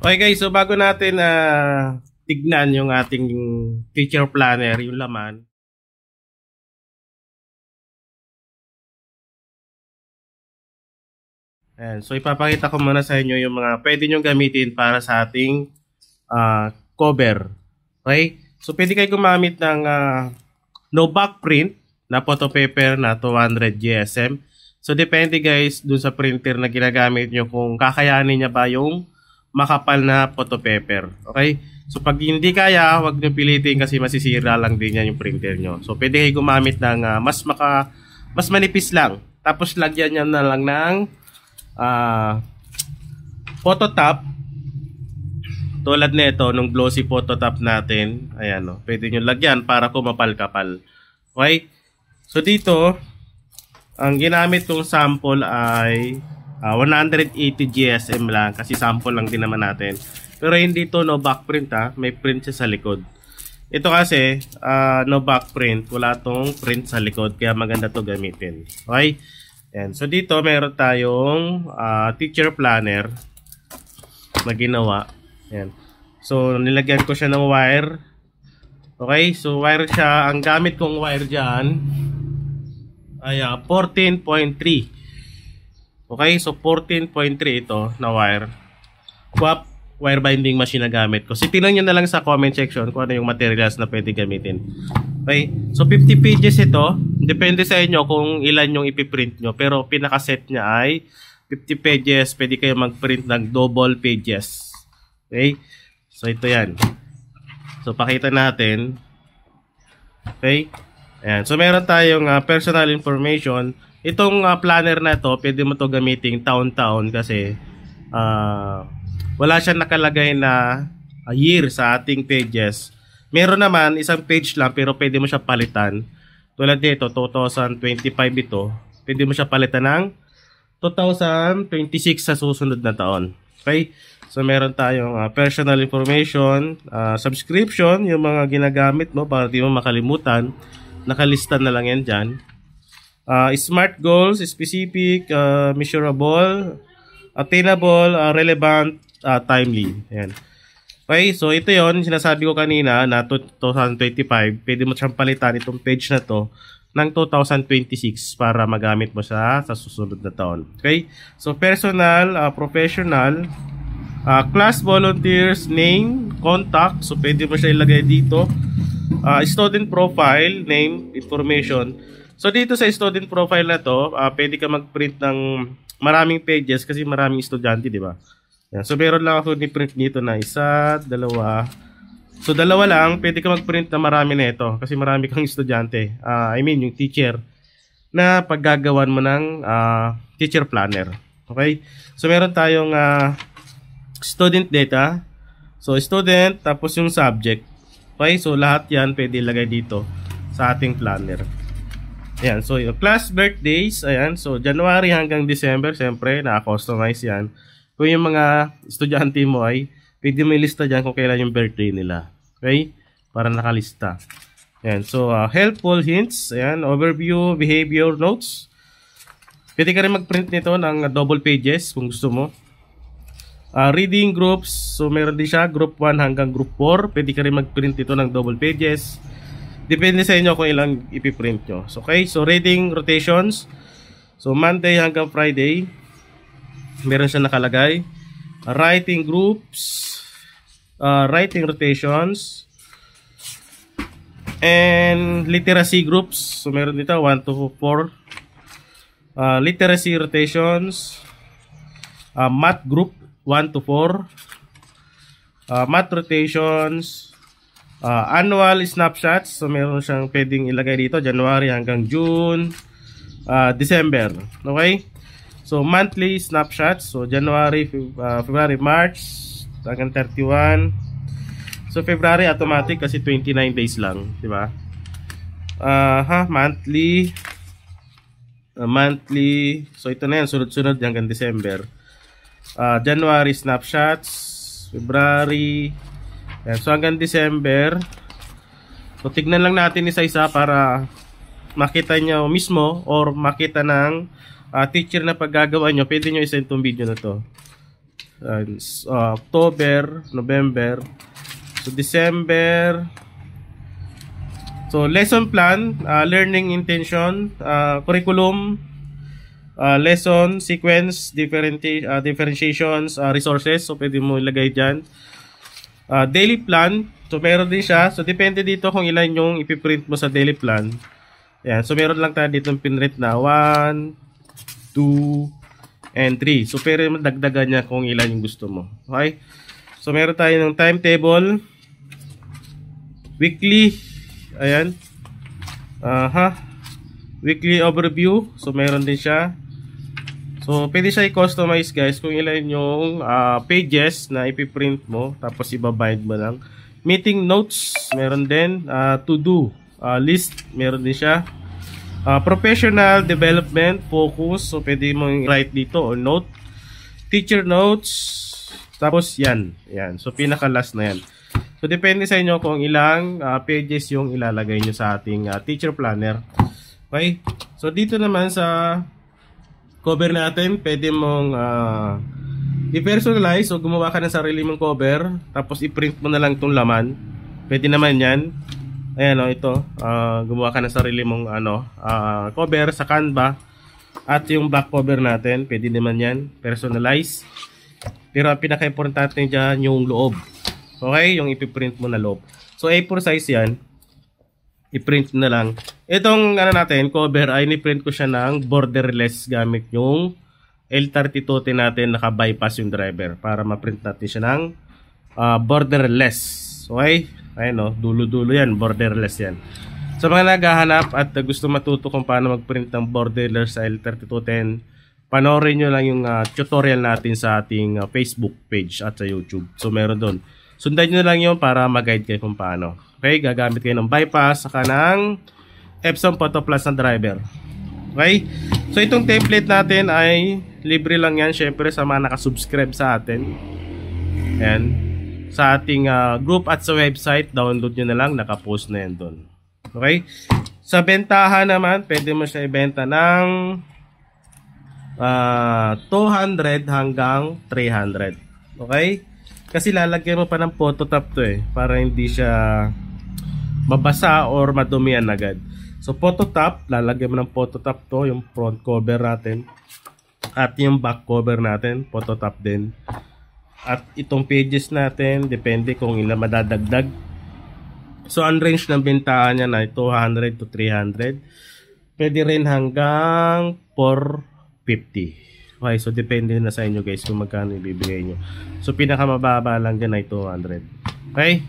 Okay guys, so bago natin tignan yung ating teacher planner, yung laman. Ayan, so ipapakita ko muna sa inyo yung mga pwede nyo gamitin para sa ating cover. Okay? So pwede kayo gumamit ng no back print na photo paper na 200 GSM. So depende guys dun sa printer na ginagamit nyo kung kakayanin niya ba yung makapal na photo paper. Okay? So pag hindi kaya, huwag nyo pilitin kasi masisira lang din yan yung printer nyo. So pwede kayo gumamit ng mas manipis lang. Tapos lagyan nyo na lang ng photo top. Tulad nito nung glossy photo top natin. Ayan o. Pwede nyo lagyan para kumapal-kapal. Okay? So dito, ang ginamit kong sample ay 180 GSM lang kasi sample lang din naman natin. Pero hindi to no back print may print siya sa likod. Ito kasi no back print, wala tong print sa likod kaya maganda to gamitin. Okay? Yan. So dito meron tayong teacher planner na ginawa. Yan. So nilagyan ko siya ng wire. Okay? So wire siya, ang gamit kong wire diyan ay 14.3. Okay, so 14.3 ito na wire. Swap wire binding machine na gamit ko. So tingnan nyo na lang sa comment section kung ano yung materials na pwede gamitin. Okay, so 50 pages ito. Depende sa inyo kung ilan yung ipiprint nyo. Pero pinaka-set niya ay 50 pages. Pwede kayo mag-print ng double pages. Okay, so ito yan. So pakita natin. Okay, ayan. So meron tayong personal information. Itong planner na to, pwede mo to gamitin taon-taon kasi wala siyang nakalagay na year sa ating pages. Meron naman isang page lang pero pwede mo siya palitan. Tulad nito, 2025 ito. Pwede mo siya palitan ng 2026 sa susunod na taon. Okay? So meron tayong personal information, subscription, yung mga ginagamit mo para di mo makalimutan. Nakalista na lang yan dyan. Smart goals, specific, measurable, attainable, relevant, timely. Ayan. Okay, so ito yon sinasabi ko kanina na 2025. Pwede mo siyang palitan itong page na to ng 2026 para magamit mo siya sa susunod na taon. Okay, so personal, professional, class volunteers, name, contact. So pwede mo siya ilagay dito. Student profile, name, information. So dito sa student profile na to, pwede ka mag-print ng maraming pages kasi maraming estudyante, di ba? So meron lang ako ni-print dito na isa, dalawa. So dalawa lang, pwede ka mag-print na marami na ito kasi marami kang estudyante. I mean yung teacher na paggagawan mo ng teacher planner. Okay? So meron tayong student data. So student, tapos yung subject. Okay? So lahat yan pwede ilagay dito sa ating planner. Ayan, so yung class birthdays, ayan, so January hanggang December, siyempre, na-customize yan. Kung yung mga estudyante mo ay, pwede mo ilista dyan kung kailan yung birthday nila. Okay? Para nakalista. Ayan, so helpful hints, ayan, overview, behavior notes. Pwede ka rin mag-print nito ng double pages kung gusto mo. Reading groups, so meron din siya, group 1 hanggang group 4. Pwede ka rin mag-print ito ng double pages. Depende sa inyo kung ilang ipiprint nyo. So, okay, so reading rotations. So Monday hanggang Friday, meron siya nakalagay. Writing groups, writing rotations, and literacy groups. So meron dito 1 to 4. Literacy rotations, math group 1 to 4. Math rotations, annual snapshots. So meron siyang pwedeng ilagay dito January hanggang June, December. Okay? So monthly snapshots. So January, February, March hanggang 31. So February automatic kasi 29 days lang, di ba? Monthly. Monthly. So ito na yan, sunod-sunod hanggang December. January snapshots, February. Yan. So hanggang December. So tignan lang natin isa-isa para makita nyo mismo or makita ng teacher na paggagawa nyo. Pwede nyo isa itong video na to. October, November, so December. So lesson plan, learning intention, curriculum, lesson, sequence, differentiations, resources. So pwede mo ilagay dyan. Daily plan. So meron din siya. So depende dito kung ilan yung ipiprint mo sa daily plan. Ayan. So meron lang tayo dito pinrint na 1, 2, and 3. So pero dagdagan niya kung ilan yung gusto mo. Okay? So meron tayo ng timetable. Weekly. Ayan. Weekly overview. So meron din siya. So pwede siya i-customize guys kung ilan yung pages na ipiprint mo. Tapos ibabind mo lang. Meeting notes. Meron din. To do list. Meron din siya. Professional development focus. So pwede mo write dito or note. Teacher notes. Tapos yan. Yan. So pinaka last na yan. So depende sa inyo kung ilang pages yung ilalagay nyo sa ating teacher planner. Okay? So dito naman sa cover natin, pwede mong i-personalize o gumawa ka ng sarili mong cover. Tapos i-print mo na lang itong laman. Pwede naman yan. Ayan o, ito. Gumawa ka ng sarili mong cover sa Canva. At yung back cover natin, pwede naman yan. Personalize. Pero ang pinaka-importante dyan yung loob. Okay? Yung ipiprint mo na loob. So A4 size yan. I-print na lang. Itong natin, cover ay ni-print ko siya ng borderless gamit yung L32T natin, naka-bypass yung driver para ma-print natin siya ng borderless. Okay? Ayun o, dulo-dulo yan, borderless yan. Sa mga naghahanap at gusto matuto kung paano mag-print ng borderless sa L3210, panoorin nyo lang yung tutorial natin sa ating Facebook page at sa YouTube. So meron doon. Sundan nyo lang yun para mag-guide kayo kung paano. Okay, gagamit kayo ng bypass saka ng Epson Photo Plus na driver. Okay, so itong template natin ay libre lang yan syempre sa mga nakasubscribe sa atin. Ayan, sa ating group at sa website, download nyo na lang, nakapost na yan doon. Okay, sa bentahan naman, pwede mo siya ibenta ng 200 hanggang 300. Okay, kasi lalagyan mo pa ng phototop to para hindi siya mabasa or madumihan agad. So phototop, lalagyan mo ng phototop to, yung front cover natin. At yung back cover natin, phototop din. At itong pages natin, depende kung ilan madadagdag. So ang range ng bentahan niya na 200 to 300. Pwede rin hanggang 450. Okay, so depende na sa inyo guys kung magkano ibibigay nyo. So pinakamababa lang dyan ay 200. Okay?